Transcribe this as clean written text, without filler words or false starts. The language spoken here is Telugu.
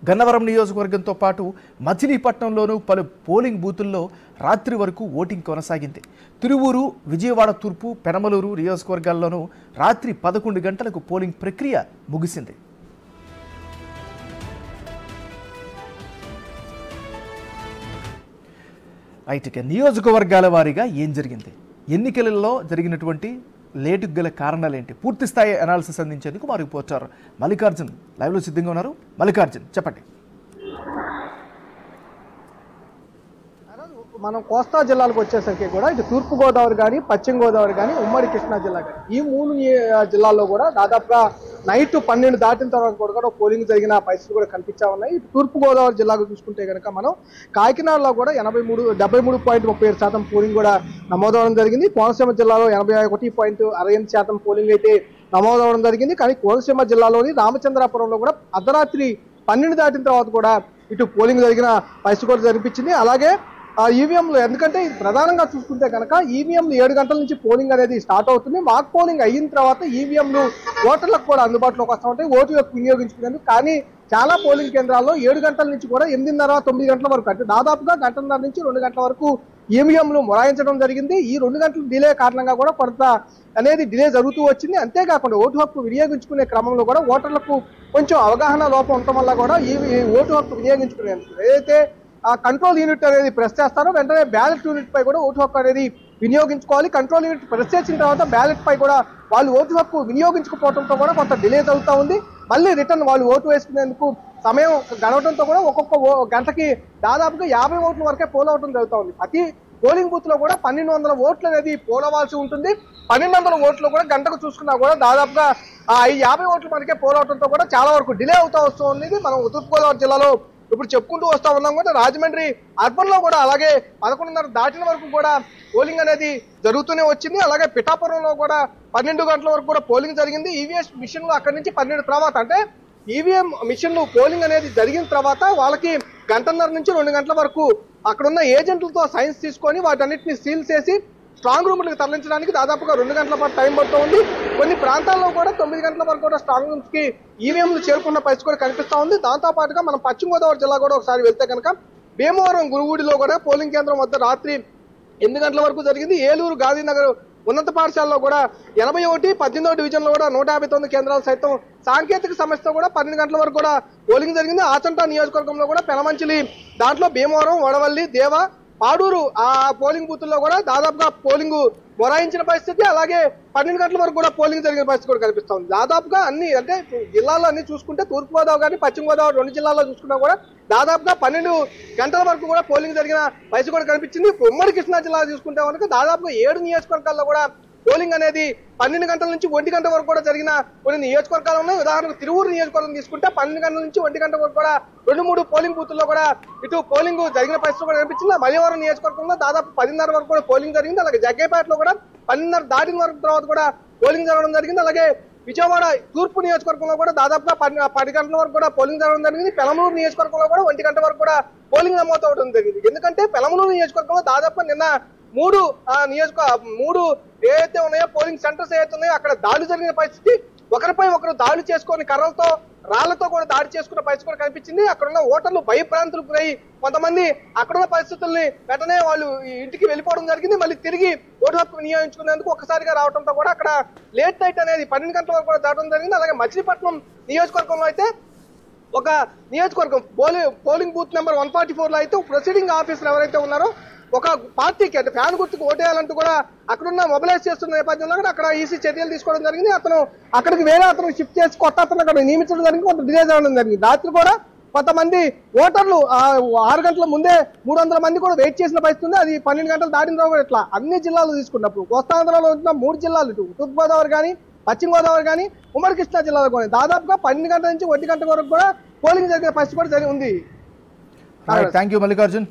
గన్నవరం నియోజకవర్గంతో పాటు మచిలీపట్నంలోనూ పలు పోలింగ్ బూతుల్లో రాత్రి వరకు ఓటింగ్ కొనసాగింది. తిరువూరు, విజయవాడ తూర్పు, పెనమలూరు నియోజకవర్గాల్లోనూ రాత్రి 11 గంటలకు పోలింగ్ ప్రక్రియ ముగిసింది. అయితే నియోజకవర్గాల వారీగా ఏం జరిగింది, ఎన్నికలలో జరిగినటువంటి లేటుకు గల కారణాలేంటి, పూర్తి స్థాయి అనాలిసిస్ అందించేందుకు మా రిపోర్టర్ మల్లికార్జున్ లైవ్లో సిద్ధంగా ఉన్నారు. మల్లికార్జున్, చెప్పండి. మనం కోస్తా జిల్లాలకు వచ్చేసరికి కూడా ఇటు తూర్పు గోదావరి కానీ, పశ్చిమ గోదావరి కానీ, ఉమ్మడి కృష్ణా జిల్లా కానీ ఈ 3 జిల్లాల్లో కూడా దాదాపుగా నైట్ 12 దాటిన తర్వాత కూడా పోలింగ్ జరిగిన పరిస్థితులు కూడా కనిపించా ఉన్నాయి. ఇటు తూర్పు గోదావరి జిల్లాకు చూసుకుంటే కనుక మనం కాకినాడలో కూడా 73.37% పోలింగ్ కూడా నమోదవడం జరిగింది. కోనసీమ జిల్లాలో 81.68% పోలింగ్ అయితే నమోదవడం జరిగింది. కానీ కోనసీమ జిల్లాలోని రామచంద్రాపురంలో కూడా అర్ధరాత్రి 12 దాటిన తర్వాత కూడా ఇటు పోలింగ్ జరిగిన పరిస్థితి కూడా కనిపించింది. అలాగే ఈవీఎంలు, ఎందుకంటే ఇది ప్రధానంగా చూసుకుంటే కనుక ఈవీఎంలు 7 గంటల నుంచి పోలింగ్ అనేది స్టార్ట్ అవుతుంది. మాక్ పోలింగ్ అయిన తర్వాత ఈవీఎంలు ఓటర్లకు కూడా అందుబాటులోకి వస్తూ ఉంటాయి ఓటు యొక్క వినియోగించుకునేందుకు. కానీ చాలా పోలింగ్ కేంద్రాల్లో 7 గంటల నుంచి కూడా 8:30-9 గంటల వరకు, అంటే దాదాపుగా 1:30 నుంచి 2 గంటల వరకు ఈవీఎంలు మొరాయించడం జరిగింది. ఈ 2 గంటల డిలే కారణంగా కూడా కొంత అనేది డిలే జరుగుతూ వచ్చింది. అంతేకాకుండా ఓటు హక్కు వినియోగించుకునే క్రమంలో కూడా ఓటర్లకు కొంచెం అవగాహన లోపం ఉండటం వల్ల కూడా ఈ ఓటు హక్కు వినియోగించుకునేందుకు ఏదైతే కంట్రోల్ యూనిట్ అనేది ప్రెస్ చేస్తారో వెంటనే బ్యాలెట్ యూనిట్ పై కూడా ఓటు హక్కు అనేది వినియోగించుకోవాలి. కంట్రోల్ యూనిట్ ప్రెస్ చేసిన తర్వాత బ్యాలెట్ పై కూడా వాళ్ళు ఓటు హక్కు వినియోగించుకోవడంతో కూడా కొంత డిలే జరుగుతూ ఉంది. మళ్ళీ రిటర్న్ వాళ్ళు ఓటు వేసుకునేందుకు సమయం గడవడంతో కూడా ఒక్కొక్క గంటకి దాదాపుగా 50 ఓట్ల వరకే పోల్ అవడం జరుగుతూ ఉంది. ప్రతి పోలింగ్ బూత్ లో కూడా 1200 ఓట్లు అనేది పోల్ అవ్వాల్సి ఉంటుంది. 1200 ఓట్లు కూడా గంటకు చూసుకున్నా కూడా దాదాపుగా 50 ఓట్లు మనకే పోల్ అవడంతో కూడా చాలా వరకు డిలే అవుతూ వస్తుంది. మనం తూర్పుగోదావరి జిల్లాలో ఇప్పుడు చెప్పుకుంటూ వస్తా ఉన్నాం కూడా రాజమండ్రి అర్బన్ లో కూడా అలాగే 11:30 దాటిన వరకు కూడా పోలింగ్ అనేది జరుగుతూనే వచ్చింది. అలాగే పిఠాపురంలో కూడా 12 గంటల వరకు కూడా పోలింగ్ జరిగింది. ఈవీఎస్ మిషన్లు అక్కడి నుంచి 12 తర్వాత, అంటే ఈవీఎం మిషన్లు పోలింగ్ అనేది జరిగిన తర్వాత వాళ్ళకి 1:30 నుంచి 2 గంటల వరకు అక్కడున్న ఏజెంట్లతో సైన్స్ తీసుకొని వాటన్నిటిని సీల్ చేసి స్ట్రాంగ్ రూమ్లకు తరలించడానికి దాదాపుగా 2 గంటల పాటు టైం పడుతూ ఉంది. కొన్ని ప్రాంతాల్లో కూడా 9 గంటల వరకు కూడా స్ట్రాంగ్ రూమ్స్ కి ఈవీఎంలు చేరుకున్న పరిస్థితి కూడా కనిపిస్తా ఉంది. దాంతో పాటుగా మనం పశ్చిమ గోదావరి జిల్లా కూడా ఒకసారి వెళ్తే కనుక భీమవరం గురుగూడిలో కూడా పోలింగ్ కేంద్రం వద్ద రాత్రి 8 గంటల వరకు జరిగింది. ఏలూరు గాంధీనగర్ ఉన్నత పాఠశాలలో కూడా 81, 18వ డివిజన్ లో కూడా 159 కేంద్రాలు సైతం సాంకేతిక సమస్యతో కూడా 12 గంటల వరకు కూడా పోలింగ్ జరిగింది. ఆచంట నియోజకవర్గంలో కూడా పెనమంచిలి, దాంట్లో భీమవరం, వడవల్లి, దేవ, పాడూరు ఆ పోలింగ్ బూతుల్లో కూడా దాదాపుగా పోలింగ్ మొరాయించిన పరిస్థితి, అలాగే 12 గంటల వరకు కూడా పోలింగ్ జరిగిన పరిస్థితి కూడా కనిపిస్తా ఉంది. దాదాపుగా అన్ని, అంటే జిల్లాలో అన్ని చూసుకుంటే తూర్పు గోదావరి కానీ పశ్చిమ గోదావరి 2 జిల్లాల్లో చూసుకున్నా కూడా దాదాపుగా 12 గంటల వరకు కూడా పోలింగ్ జరిగిన పరిస్థితి కూడా కనిపించింది. ఉమ్మడి కృష్ణా జిల్లా చూసుకుంటే కనుక దాదాపుగా 7 నియోజకవర్గాల్లో కూడా పోలింగ్ అనేది 12 గంటల నుంచి 1 గంట వరకు కూడా జరిగిన కొన్ని నియోజకవర్గాలు ఉన్నాయి. ఉదాహరణకు తిరువూరు నియోజకవర్గం తీసుకుంటే 12 గంటల నుంచి 1 గంట వరకు కూడా 2-3 పోలింగ్ బూతుల్లో కూడా ఇటు పోలింగ్ జరిగిన పరిస్థితి కూడా కనిపించింది. మలివరం నియోజకవర్గంలో దాదాపు 10:30 వరకు కూడా పోలింగ్ జరిగింది. అలాగే జగ్గైపేటలో కూడా 12:30 దాటిన వరకు తర్వాత కూడా పోలింగ్ జరగడం జరిగింది. అలాగే విజయవాడ తూర్పు నియోజకవర్గంలో కూడా దాదాపుగా 10 గంటల వరకు కూడా పోలింగ్ జరగడం జరిగింది. పెనమలూరు నియోజకవర్గంలో కూడా 1 గంట వరకు కూడా పోలింగ్ నమోదు అవడం జరిగింది. ఎందుకంటే పెనమలూరు నియోజకవర్గంలో దాదాపుగా నిన్న 3 ఏదైతే ఉన్నాయో పోలింగ్ సెంటర్స్ ఏదైతే ఉన్నాయో అక్కడ దాడులు జరిగిన పరిస్థితి, ఒకరిపై ఒకరు దాడులు చేసుకొని కర్రలతో, రాళ్లతో కూడా దాడి చేసుకున్న పరిస్థితి కూడా కనిపించింది. అక్కడున్న ఓటర్లు భయభ్రాంతులకు గురై కొంతమంది అక్కడున్న పరిస్థితుల్ని వెంటనే వాళ్ళు ఇంటికి వెళ్ళిపోవడం జరిగింది. మళ్ళీ తిరిగి ఓటు హక్కు వినియోగించుకునేందుకు ఒక్కసారిగా రావడంతో కూడా అక్కడ లేట్ నైట్ అనేది 12 గంటల వరకు కూడా దాటడం జరిగింది. అలాగే మచిలీపట్నం నియోజకవర్గంలో అయితే ఒక నియోజకవర్గం పోలింగ్ బూత్ నెంబర్ 144 లో అయితే ప్రొసీడింగ్ ఆఫీసర్ ఎవరైతే ఉన్నారో ఒక పార్టీకి, అంటే ఫ్యాన్ గుర్తుకు ఓటేయాలంటూ కూడా అక్కడున్న మొబిలైజ్ చేస్తున్న నేపథ్యంలో కూడా అక్కడ ఈసీ చర్యలు తీసుకోవడం జరిగింది. అతను అక్కడికి వేరే అతను షిఫ్ట్ చేసి కొత్త అతను అక్కడ నియమించడం జరిగింది. కొంత డిలే జరగడం జరిగింది. రాత్రి కూడా కొంతమంది ఓటర్లు 6 గంటల ముందే 300 మంది కూడా వెయిట్ చేసిన పరిస్థితి ఉంది. అది 12 గంటలు దాటిన తర్వాత ఇట్లా అన్ని జిల్లాలు తీసుకున్నప్పుడు కోస్తాంధ్రలో ఉన్న 3 జిల్లాలు, ఇటు తూర్పుగోదావరి కానీ, పశ్చిమ గోదావరి కానీ, ఉమ్మడి కృష్ణా జిల్లాలో కానీ దాదాపుగా 12 గంటల నుంచి 1 గంట వరకు కూడా పోలింగ్ జరిగే పరిస్థితి కూడా ఉంది. Thank you Mallikarjun.